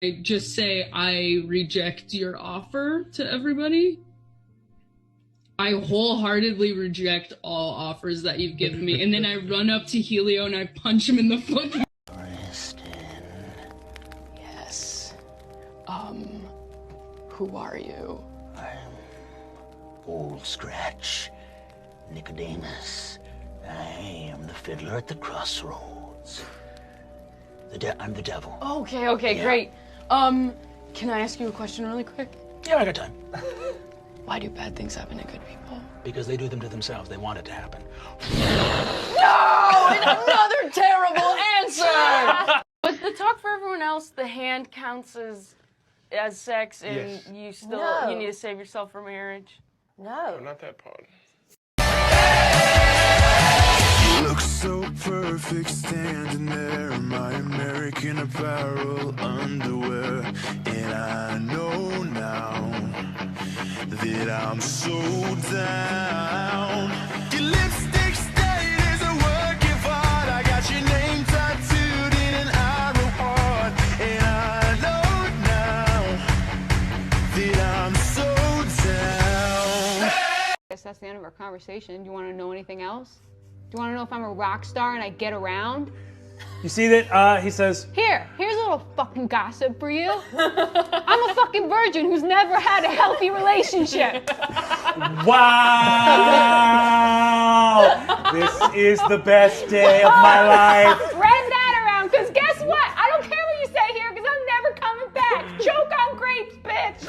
I just say I reject your offer to everybody. I wholeheartedly reject all offers that you've given me, and then I run up to Helio and I punch him in the foot. Kristen. Yes. Who are you? I'm Old Scratch, Nicodemus. I am the fiddler at the crossroads. I'm the devil. Okay, yeah. Great. Can I ask you a question really quick? Yeah, I got time. Why do bad things happen to good people? Because they do them to themselves. They want it to happen. No! Another terrible answer! But the talk for everyone else, the hand counts as sex, and yes. You need to save yourself for marriage. No, not that part. You look so perfect standing there in my American Apparel underwear, and I know now that I'm so down. Your lipstick stain is a work of art. I got your name tattooed in an arrow heart, and I know now that I'm so down. I guess that's the end of our conversation. Do you want to know anything else? Do you want to know if I'm a rock star and I get around? You see that, he says... Here's a little fucking gossip for you. I'm a fucking virgin who's never had a healthy relationship. Wow! This is the best day of my life. Spread that around, because guess what? I don't care what you say here, because I'm never coming back. Choke on grapes, bitch.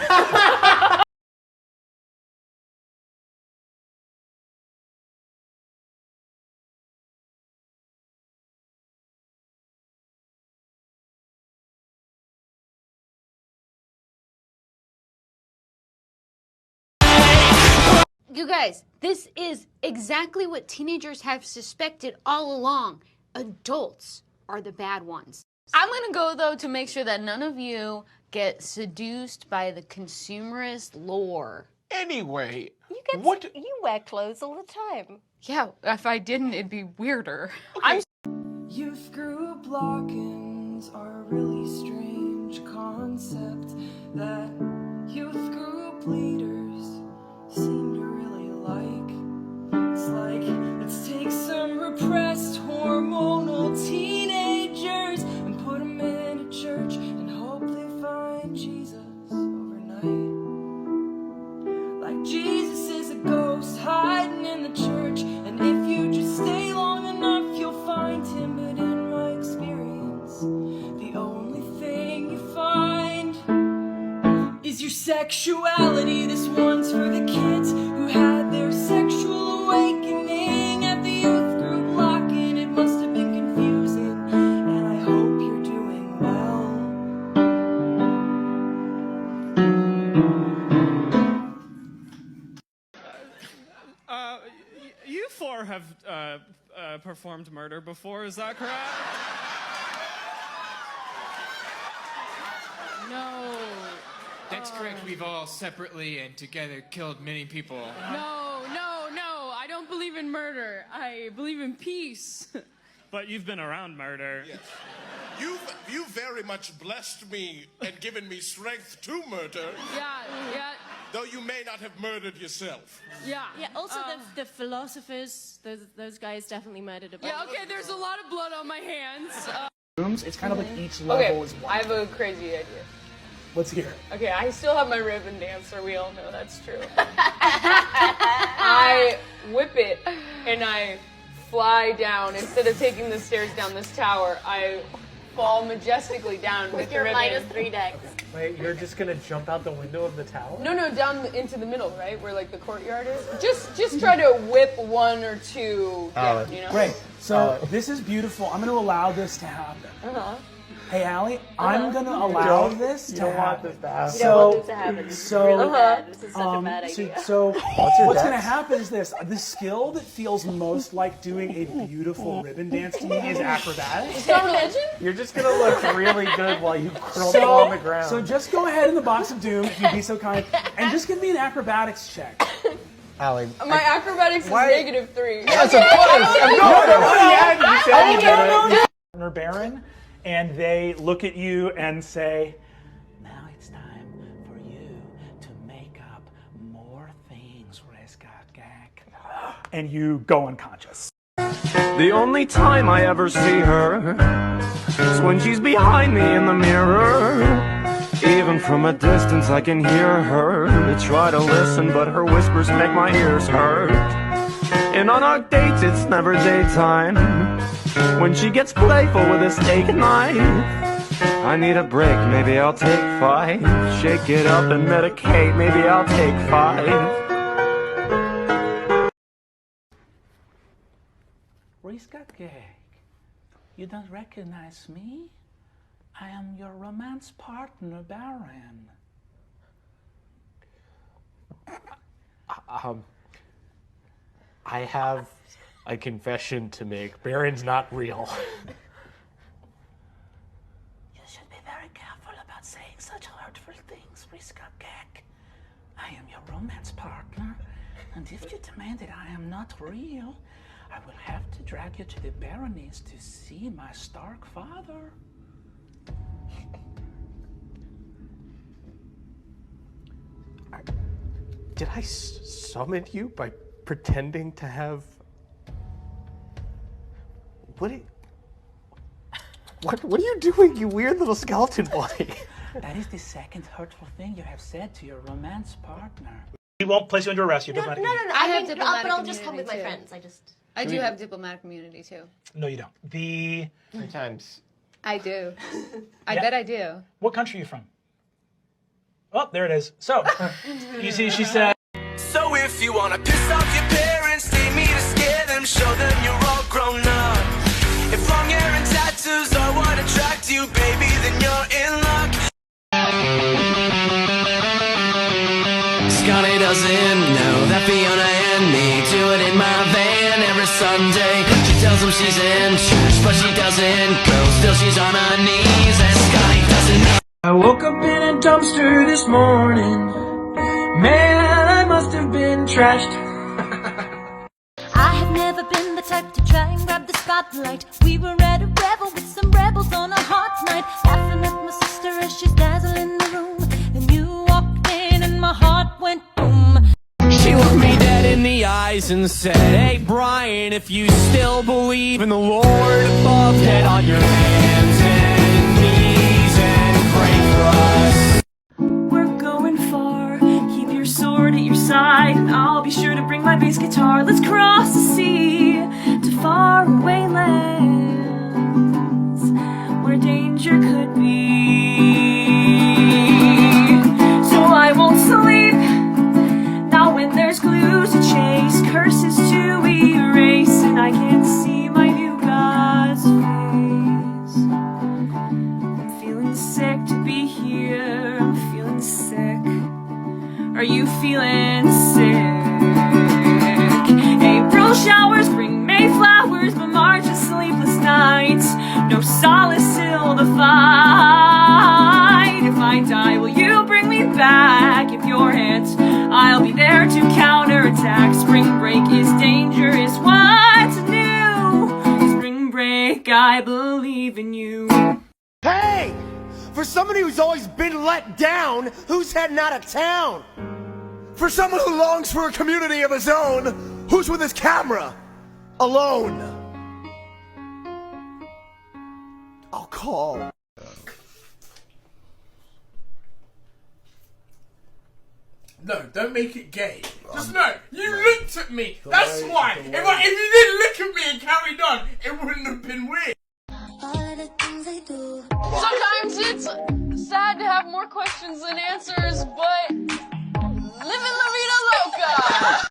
You guys, this is exactly what teenagers have suspected all along. Adults are the bad ones. I'm gonna go, though, to make sure that none of you get seduced by the consumerist lore. Anyway, You wear clothes all the time. Yeah, if I didn't, it'd be weirder. Okay. Youth group lock-ins are a really strange concept that youth group leaders seem to really like. It's like, let's take some repressed hormonal teenagers and put them in a church and hope they find Jesus overnight. Like Jesus is a ghost hiding in the church, and if you just stay long enough you'll find him. But in my experience, the only thing you find is your sexuality. This one's for the kids who had their sexual awakening at the youth group lock-in. It must have been confusing, and I hope you're doing well. You four have performed murder before, is that correct? No. That's correct. We've all separately and together killed many people. No. I don't believe in murder. I believe in peace. But you've been around murder. Yes. You've very much blessed me and given me strength to murder. Yeah. Though you may not have murdered yourself. Yeah. Yeah, also the philosophers, those guys definitely murdered a bunch. Yeah, okay, there's a lot of blood on my hands. Rooms, it's kind of like each level is one. I have a crazy idea. Let's hear it. Okay, I still have my ribbon dancer, we all know that's true. I whip it and I fly down. Instead of taking the stairs down this tower, I fall majestically down with your ribbon. -3 decks. Wait, you're just gonna jump out the window of the tower? No, down into the middle, right? Where like the courtyard is. Just try to whip one or two down, you know? Great. So this is beautiful. I'm gonna allow this to happen. Hey, Allie, I'm gonna allow this to happen. You don't want this to happen. This is really bad. This is such a bad idea. So what's gonna happen is this. The skill that feels most like doing a beautiful ribbon dance to me is acrobatics. It's not religion? You're just gonna look really good while you crumple on the ground. So just go ahead in the box of doom, if you'd be so kind, and just give me an acrobatics check. Allie. My acrobatics is -3. Yes, of course. No. Baron, and they look at you and say, and you go unconscious. The only time I ever see her is when she's behind me in the mirror. Even from a distance I can hear her. I try to listen, but her whispers make my ears hurt. And on our dates it's never daytime. When she gets playful with a steak knife, I need a break, maybe I'll take 5. Shake it up and medicate, maybe I'll take 5. Riska Gag, you don't recognize me? I am your romance partner, Baron. I have a confession to make. Baron's not real. You should be very careful about saying such hurtful things, Riska Gag. I am your romance partner, and if you demand that I am not real, I will have to drag you to the Baronies to see my Stark father. Did I summon you by pretending to have... What are you doing, you weird little skeleton boy? That is the second hurtful thing you have said to your romance partner. We won't place you under arrest. You have diplomatic immunity. I have diplomatic but I'll just come with my immunity, too. friends. I do have diplomatic immunity too. No, you don't. Sometimes. I do. I bet I do. What country are you from? Oh, there it is. So, you see, she said... So if you wanna piss off your parents, take me to scare them, show them you're all grown up. If long hair and tattoos are what attract you, baby, then you're in luck. Scotty doesn't know that Fiona and me do it in my van every Sunday. She tells him she's in church, but she doesn't go. Still she's on her knees, and Scotty doesn't know. I woke up in a dumpster this morning. Man, I must have been trashed. I have never been the type to try and grab the spotlight. We were at a revel with some rebels on a hot night, laughing at my sister as she's dazzling the room. Then you walked in and my heart went boom. She looked me dead in the eyes and said, hey Brian, if you still believe in the Lord above, get on your hands and knees and pray for us. We're going far. Keep your sword at your side, and I'll be sure to bring my bass guitar. Let's cross the sea to faraway lands where danger could be. So I won't sleep now when there's clues to chase, curses to erase, and I can't see my new God's face. I'm feeling sick to be here. I'm feeling sick. Are you feeling sick? April showers bring May flowers, but March is sleepless nights. No solace ill to fight. If I die, will you bring me back? If you're hit, I'll be there to counterattack. Spring break is dangerous. What's new? Spring break, I believe in you. Hey! For somebody who's always been let down, who's heading out of town? For someone who longs for a community of his own, who's with his camera? Alone. I'll call. No, don't make it gay. Just no, you looked at me. That's why. If you didn't look at me and carried on, it wouldn't have been weird. Sometimes it's sad to have more questions than answers, but living la vida loca!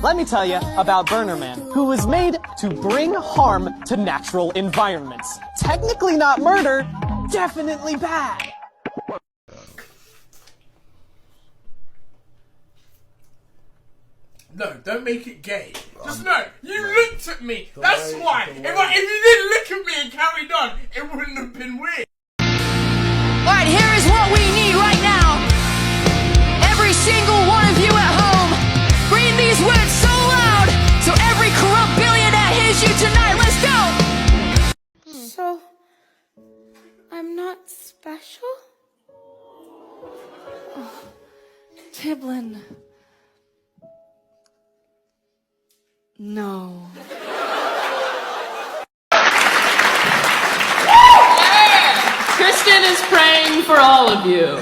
Let me tell you about Burner Man, who was made to bring harm to natural environments. Technically not murder, definitely bad. No, don't make it gay. Just no, you looked at me. That's why. If you didn't look at me and carried on, it wouldn't have been weird. Alright, here is what we need right now. Every single one of you at home, read these words so loud, so every corrupt billionaire hears you tonight. Let's go! So, I'm not special? Oh, Tiblin. No. Kristen is praying for all of you.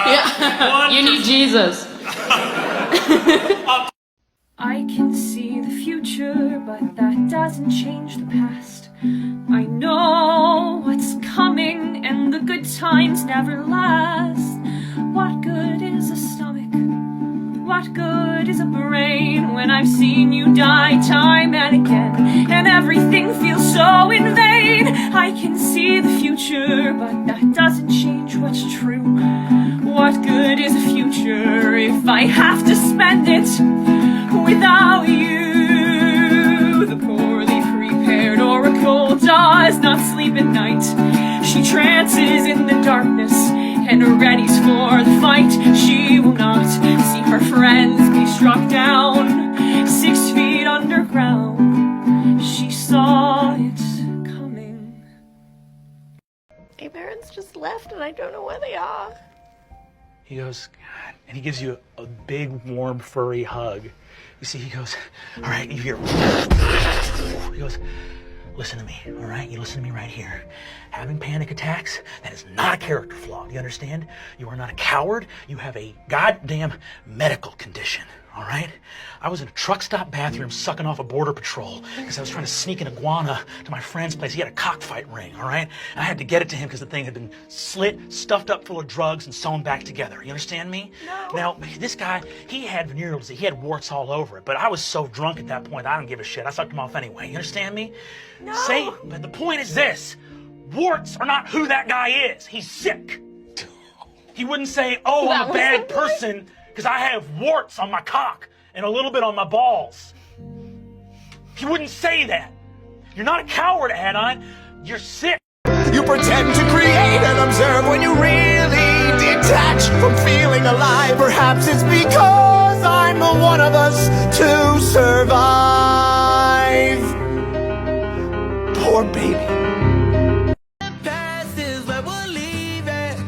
Yeah. You need Jesus. I can see the future, but that doesn't change the past. I know what's coming, and the good times never last. What good is a stomach? What good is a brain when I've seen you die time and again, and everything feels so in vain? I can see the future, but that doesn't change what's true. What good is a future if I have to spend it without you? The poorly prepared oracle does not sleep at night. She trances in the darkness and readies for the fight. She will not see her friends be struck down 6 feet underground. She saw it coming. My parents just left and I don't know where they are. He goes, God, and he gives you a big, warm, furry hug. You see, he goes, all right, you hear. He goes, listen to me, all right? You listen to me right here. Having panic attacks, that is not a character flaw. Do you understand? You are not a coward. You have a goddamn medical condition, all right? I was in a truck stop bathroom sucking off a border patrol because I was trying to sneak an iguana to my friend's place. He had a cockfight ring, all right? And I had to get it to him because the thing had been slit, stuffed up full of drugs, and sewn back together. You understand me? No. Now, this guy, he had venereal disease. He had warts all over it. But I was so drunk at that point, I didn't give a shit. I sucked him off anyway. You understand me? No. But the point is this. Warts are not who that guy is. He's sick. He wouldn't say, oh, I'm a bad person because I have warts on my cock and a little bit on my balls. He wouldn't say that. You're not a coward, Adon. You're sick. You pretend to create and observe when you really detach from feeling alive. Perhaps it's because I'm the one of us to survive. Poor baby. Past is where we'll leave it.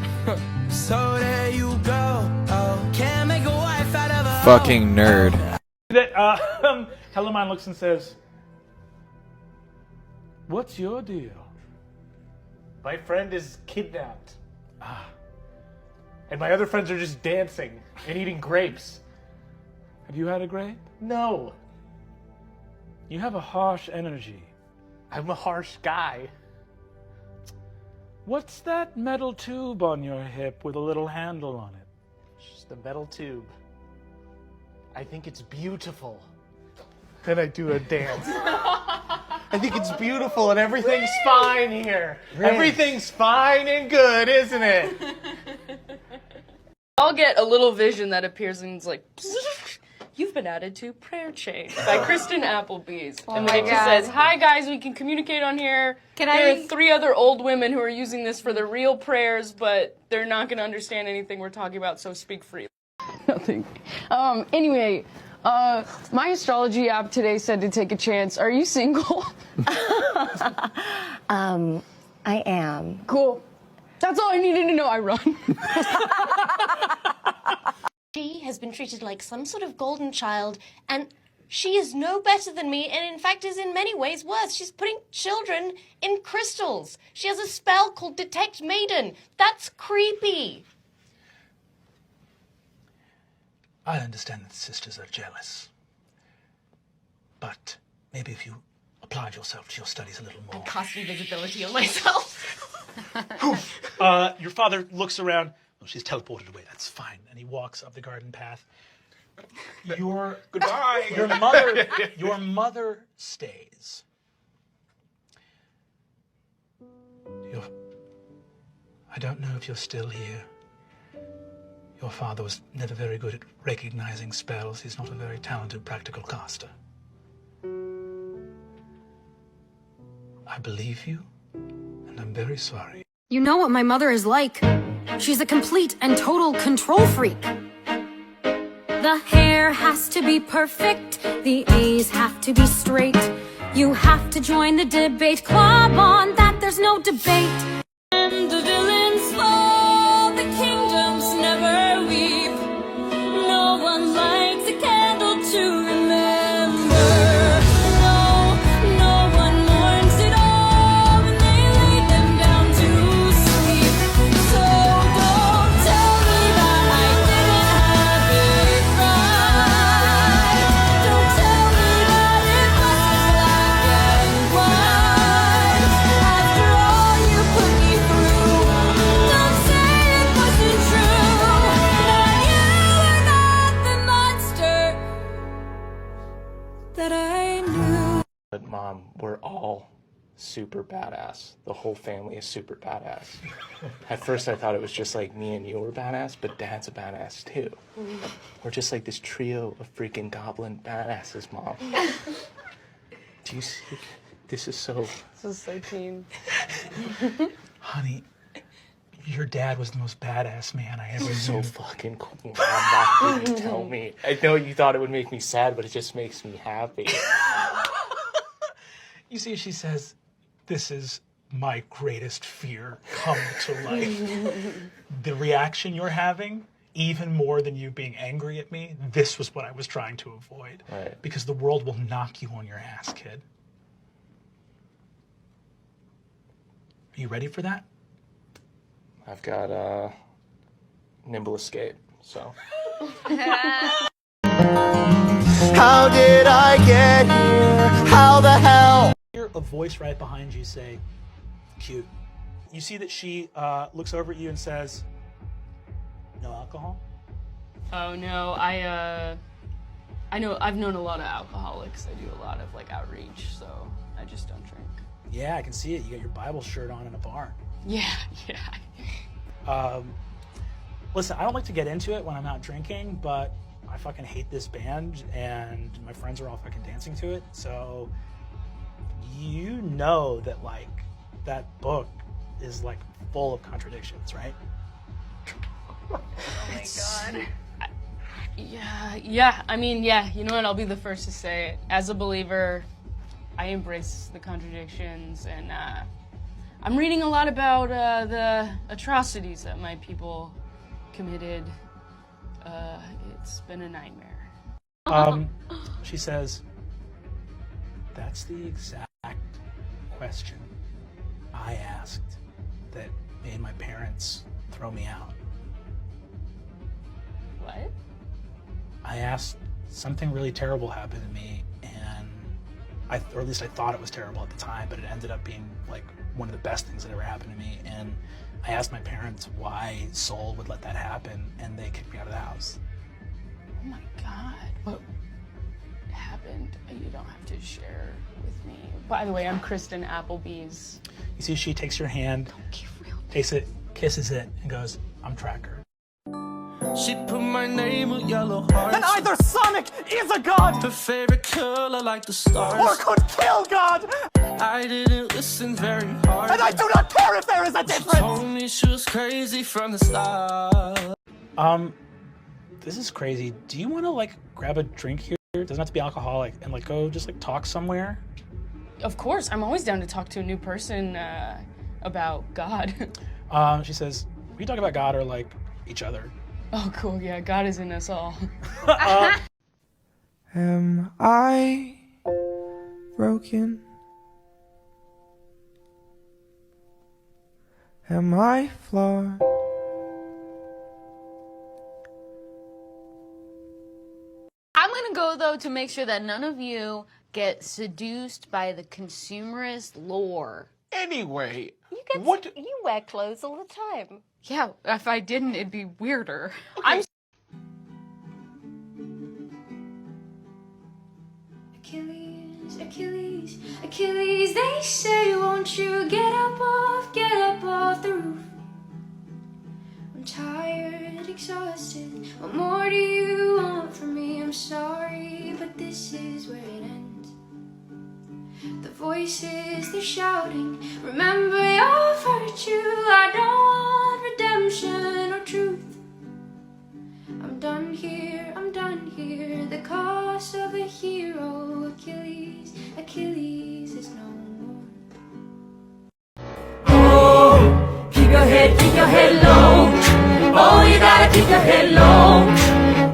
So there you go. Oh, can't make a wife out of a Fucking nerd. That Telemine looks and says, what's your deal? My friend is kidnapped. And my other friends are just dancing and eating grapes. Have you had a grape? No. You have a harsh energy. I'm a harsh guy. What's that metal tube on your hip with a little handle on it? Just a metal tube. I think it's beautiful. Then I do a dance. I think it's beautiful and everything's fine here. Really? Everything's fine and good, isn't it? I'll get a little vision that appears and it's like, you've been added to prayer chain by Kristen Applebee's. Oh and my it just God. says, hi guys, we can communicate on here. There are 3 other old women who are using this for their real prayers, but they're not going to understand anything we're talking about, so speak freely. Nothing. Anyway, my astrology app today said to take a chance. Are you single? I am. Cool. That's all I needed to know. I run. She has been treated like some sort of golden child, and she is no better than me, and in fact is in many ways worse. She's putting children in crystals. She has a spell called Detect Maiden. That's creepy. I understand that the sisters are jealous. But maybe if you applied yourself to your studies a little more. Cast invisibility on myself. Your father looks around. Oh, she's teleported away. That's fine. And he walks up the garden path. Goodbye. Your mother stays. I don't know if you're still here. Your father was never very good at recognizing spells. He's not a very talented practical caster. I believe you, and I'm very sorry. You know what my mother is like. She's a complete and total control freak. The hair has to be perfect, the A's have to be straight. You have to join the debate club, on that there's no debate. And the villains fall, the kingdoms never weep. No one lights a candle to super badass. The whole family is super badass. At first I thought it was just like me and you were badass, but Dad's a badass too. We're just like this trio of freaking goblin badasses, Mom. Do you see? This is so... This is so teen. Honey, your dad was the most badass man I ever knew. So fucking cool. Mom, why didn't you tell me? I know you thought it would make me sad, but it just makes me happy. You see, she says, this is my greatest fear come to life. The reaction you're having, even more than you being angry at me, this was what I was trying to avoid. Right. Because the world will knock you on your ass, kid. Are you ready for that? I've got nimble escape, so. How did I get here? How the hell? Hear a voice right behind you say, cute. You see that she looks over at you and says, no alcohol? Oh no, I know I've known a lot of alcoholics. I do a lot of like outreach, so I just don't drink. Yeah, I can see it. You got your Bible shirt on in a bar. Yeah. Listen, I don't like to get into it when I'm out drinking, but I fucking hate this band, and my friends are all fucking dancing to it. So you know that like that book is like full of contradictions, right? Oh my god. Yeah. I mean, yeah. You know what? I'll be the first to say it. As a believer, I embrace the contradictions, and I'm reading a lot about the atrocities that my people committed. It's been a nightmare. She says, that's the exact question I asked that made my parents throw me out. What? I asked, something really terrible happened to me, and or at least I thought it was terrible at the time, but it ended up being like one of the best things that ever happened to me. And I asked my parents why Soul would let that happen, and they kicked me out of the house. Oh my god. What happened? You don't have to share with me. By the way, I'm Kristen Applebee's. You see, she takes your hand, takes it, kisses it, and goes, I'm Tracker. She put my name with yellow hearts. And either Sonic is a god! Her favorite color like the stars. Or could kill God! I didn't listen very hard. And I do not care if there is a difference! She told me she was crazy from the start. This is crazy. Do you want to like grab a drink here? It doesn't have to be alcoholic, and like go just like talk somewhere? Of course, I'm always down to talk to a new person about God. She says, we talk about God or like each other. Oh, cool. Yeah, God is in us all. Am I broken? Am I flawed? I'm gonna go though to make sure that none of you get seduced by the consumerist lore. Anyway, You wear clothes all the time. Yeah, if I didn't, it'd be weirder. Achilles, Achilles, Achilles, they say, won't you get up off the roof? I'm tired, exhausted, what more do you want from me? I'm sorry, but this is where it ends. The voices, they're shouting, remember your virtue, I don't want redemption or truth. I'm done here, the cost of a hero. Achilles, Achilles is no more. Oh, keep your head low. Oh, you gotta keep your head low.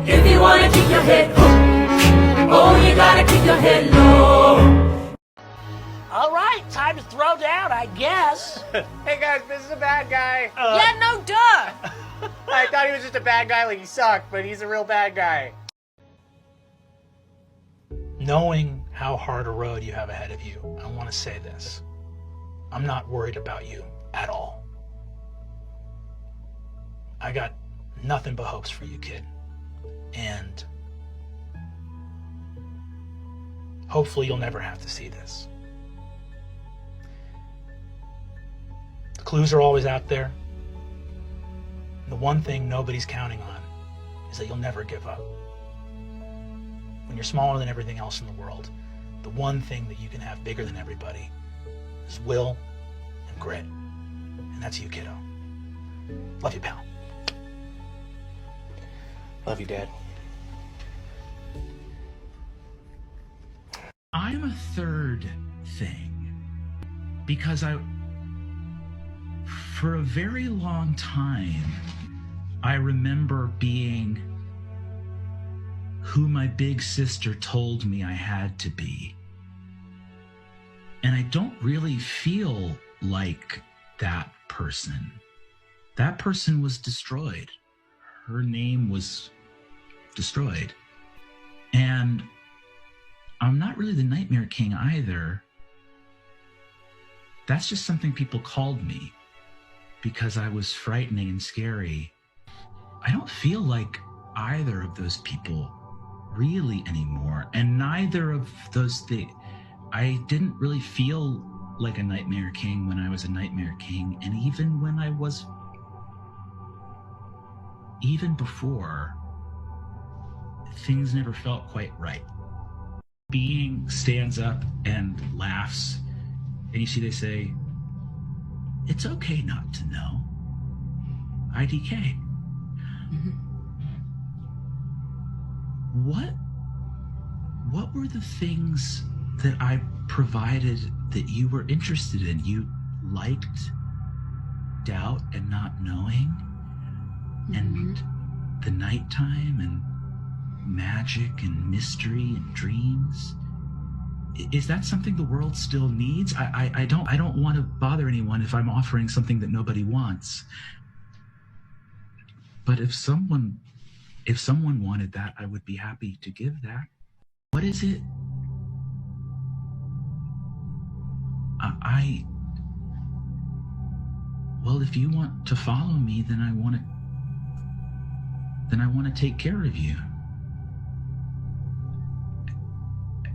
If you wanna keep your head hooked. Oh, you gotta keep your head low. All right, time to throw down, I guess. Hey guys, this is a bad guy. Yeah, no, duh! I thought he was just a bad guy like he sucked, but he's a real bad guy. Knowing how hard a road you have ahead of you, I want to say this. I'm not worried about you at all. I got nothing but hopes for you, kid. And hopefully you'll never have to see this. clues are always out there. The one thing nobody's counting on is that you'll never give up. When you're smaller than everything else in the world, the one thing that you can have bigger than everybody is will and grit. And that's you, kiddo. Love you, pal. Love you, Dad. I'm a third thing because for a very long time, I remember being who my big sister told me I had to be. And I don't really feel like that person. That person was destroyed. Her name was destroyed. And I'm not really the Nightmare King either. That's just something people called me because I was frightening and scary. I don't feel like either of those people really anymore. And neither of those things, I didn't really feel like a Nightmare King when I was a Nightmare King. And even when I was, even before, things never felt quite right. Being stands up and laughs, and you see they say, it's okay not to know. IDK. Mm-hmm. What were the things that I provided that you were interested in? You liked doubt and not knowing, and the nighttime and magic and mystery and dreams. Is that something the world still needs? I don't want to bother anyone if I'm offering something that nobody wants. But if someone wanted that, I would be happy to give that. What is it? Well, if you want to follow me, then I want to take care of you.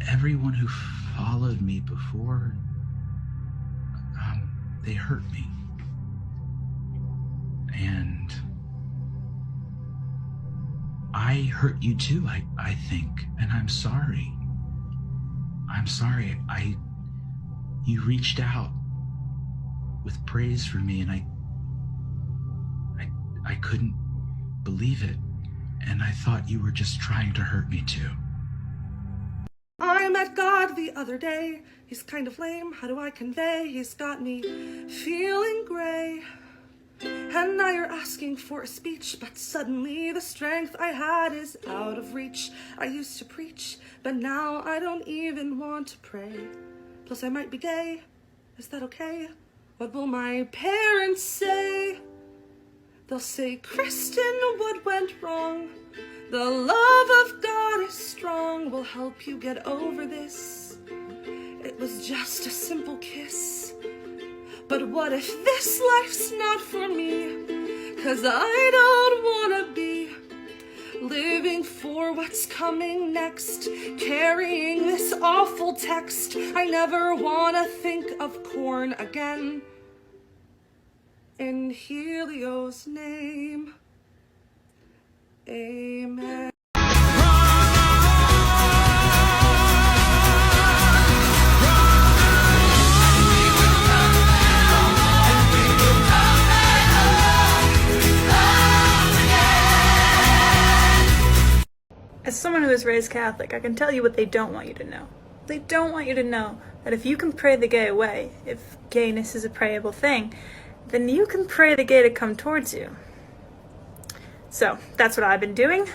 Everyone who followed me before, they hurt me. And I hurt you too, I think, and I'm sorry. I'm sorry. You reached out with praise for me, and I couldn't believe it, and I thought you were just trying to hurt me too. I met God the other day. He's kind of lame, how do I convey? He's got me feeling gray. And now you're asking for a speech, but suddenly the strength I had is out of reach. I used to preach, but now I don't even want to pray. Plus I might be gay, is that okay? What will my parents say? They'll say, Kristen, what went wrong? The love of God is strong, will help you get over this. It was just a simple kiss. But what if this life's not for me? 'Cause I don't wanna be living for what's coming next, carrying this awful text. I never wanna think of corn again. In Helio's name, amen. As someone who was raised Catholic, I can tell you what they don't want you to know. They don't want you to know that if you can pray the gay away, if gayness is a prayable thing, then you can pray the gay to come towards you. So, that's what I've been doing.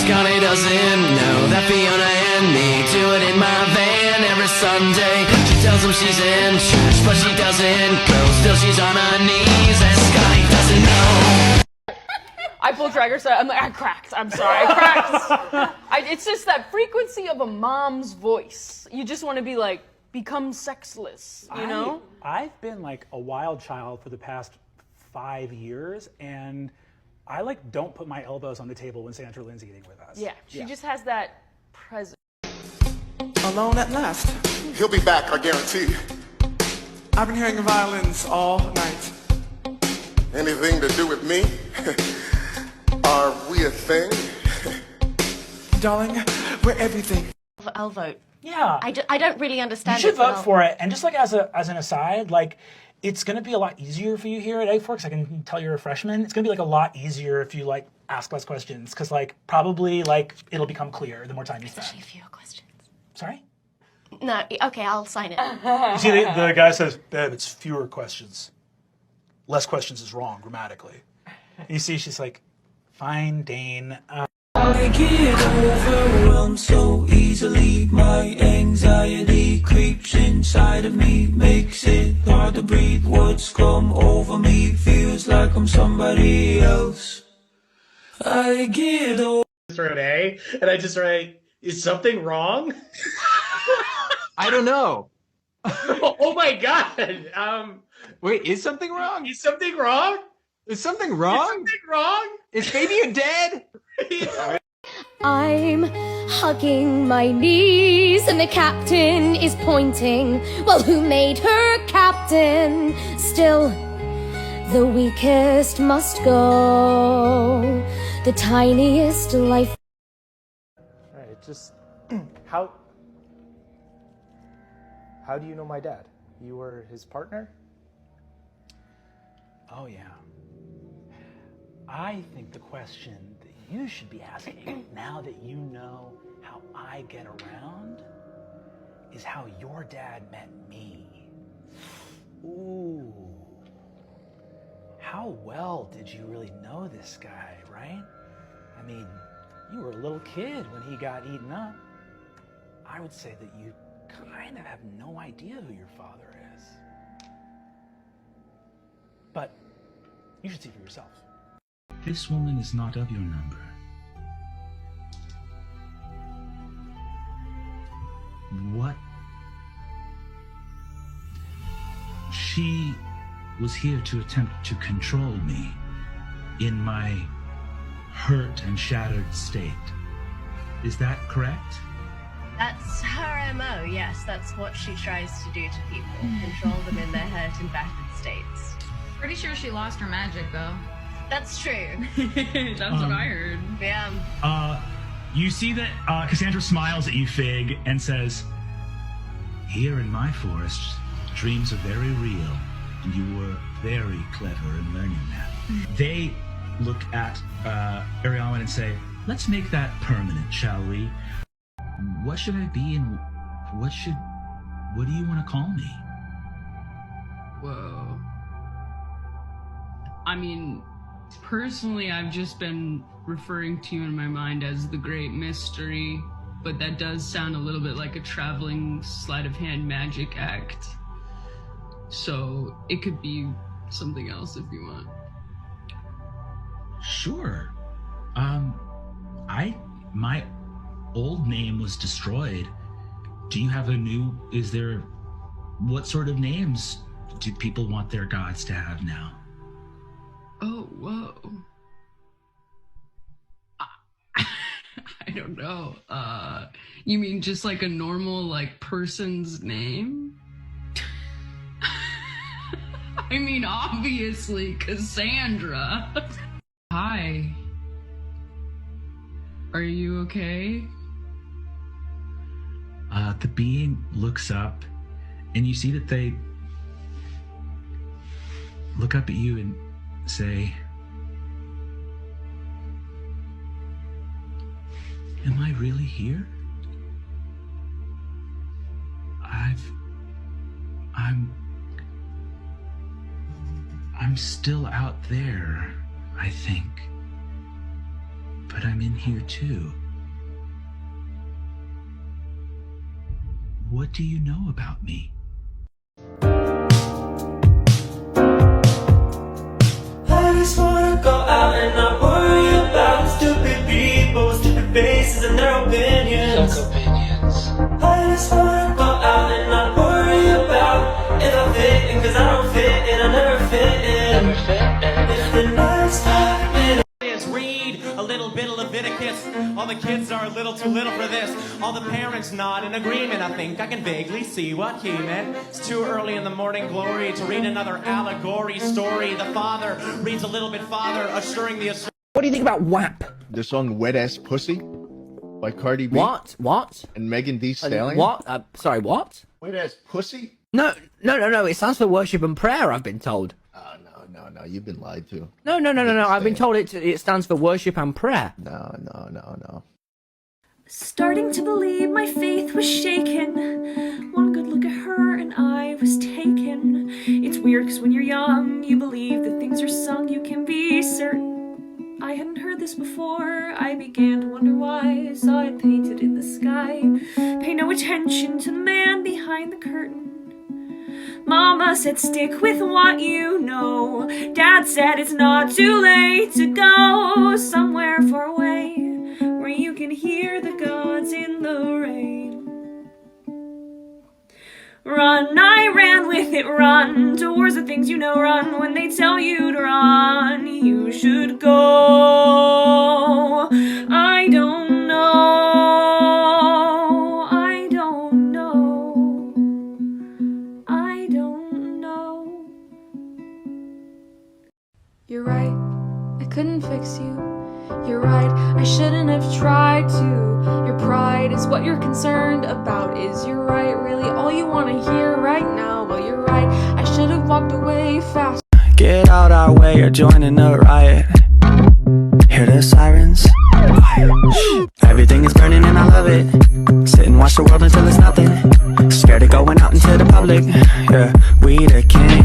Scotty doesn't know that Fiona and me do it in my van every Sunday. She tells him she's in church, but she doesn't go. Still she's on her knees, and Scotty doesn't know. I pulled Traeger, so I'm like, I cracked. I'm sorry, I cracked. It's just that frequency of a mom's voice. You just want to be like, become sexless, you know? I've been like a wild child for the past 5 years, and I like don't put my elbows on the table when Sandra Lynn's eating with us. Yeah, she just has that presence. Alone at last. He'll be back, I guarantee. I've been hearing violins all night. Anything to do with me? Are we a thing? Darling, we're everything. I'll vote. Yeah. I don't really understand You should it, but vote for it. And just like as an aside, like it's gonna be a lot easier for you here at A4 because I can tell you're a freshman. It's gonna be like a lot easier if you like ask less questions because like probably like it'll become clear the more time you spend. Especially fewer questions. Sorry? No, okay, I'll sign it. You see, the guy says, "Babe, it's fewer questions. Less questions is wrong grammatically." You see, she's like, "Fine, Dane." I get overwhelmed so easily. My anxiety creeps inside of me, makes it hard to breathe. What's come over me feels like I'm somebody else. I get over. Just wrote A, and I just write, "Is something wrong?" I don't know. Oh my god. Wait, is something wrong? Is something wrong? Is something wrong? Is something wrong? Is baby dead? I'm hugging my knees and the captain is pointing. Well, who made her captain? Still, the weakest must go. The tiniest life. All right, just how do you know my dad? You were his partner? Oh yeah. I think the question that you should be asking now that you know how I get around is how your dad met me. Ooh. How well did you really know this guy, right? I mean, you were a little kid when he got eaten up. I would say that you kind of have no idea who your father is. But you should see for yourself. This woman is not of your number. What? She was here to attempt to control me in my hurt and shattered state. Is that correct? That's her MO, yes. That's what she tries to do to people. Control them in their hurt and battered states. Pretty sure she lost her magic, though. That's true. That's what I heard. Yeah. You see that Cassandra smiles at you, Fig, and says, "Here in my forest, dreams are very real, and you were very clever in learning that." They look at Ariana and say, "Let's make that permanent, shall we? What should I be and what do you want to call me?" Whoa. I mean, personally, I've just been referring to you in my mind as the Great Mystery, but that does sound a little bit like a traveling sleight of hand magic act. So it could be something else if you want. Sure. My old name was destroyed. Do you have what sort of names do people want their gods to have now? Oh, whoa. I don't know. You mean just like a normal, like, person's name? I mean, obviously, Cassandra. Hi. Are you okay? The being looks up, and you see that they look up at you and say, "Am I really here? I'm still out there, I think. But I'm in here too. What do you know about me?" I just wanna go out and not worry about stupid people, stupid faces and their opinions. I just wanna go out and not worry about if I fit in, cause I don't fit in, I never fit in. If the next time Read a little bit of Leviticus. All the kids are a little too little for this. All the parents nod in agreement. I think I can vaguely see what he meant. It's too early in the morning glory to read another allegory story. The father reads a little bit farther, assuring the... What do you think about WAP? The song Wet Ass Pussy by Cardi B. What? And Megan Thee Stallion. What? Sorry, what? Wet Ass Pussy? No. It stands for worship and prayer, I've been told. No, you've been lied to. No. I've been told it stands for worship and prayer. No. Starting to believe my faith was shaken. One good look at her and I was taken. It's weird because when you're young, you believe that things are sung, you can be certain. I hadn't heard this before. I began to wonder why. Saw it painted in the sky. Pay no attention to the man behind the curtain. Mama said stick with what you know. Dad said it's not too late to go somewhere far away where you can hear the gods in the rain. Run, I ran with it, run towards the things you know, run when they tell you to run. You should go. I don't know. You're right, I couldn't fix you. You're right, I shouldn't have tried to. Your pride is what you're concerned about. Is you're right, really all you want to hear right now? Well, you're right, I should have walked away fast. Get out our way, you're joining the riot. Hear the sirens? Everything is burning and I love it. Sit and watch the world until it's nothing. Scared of going out into the public. Yeah, we the king.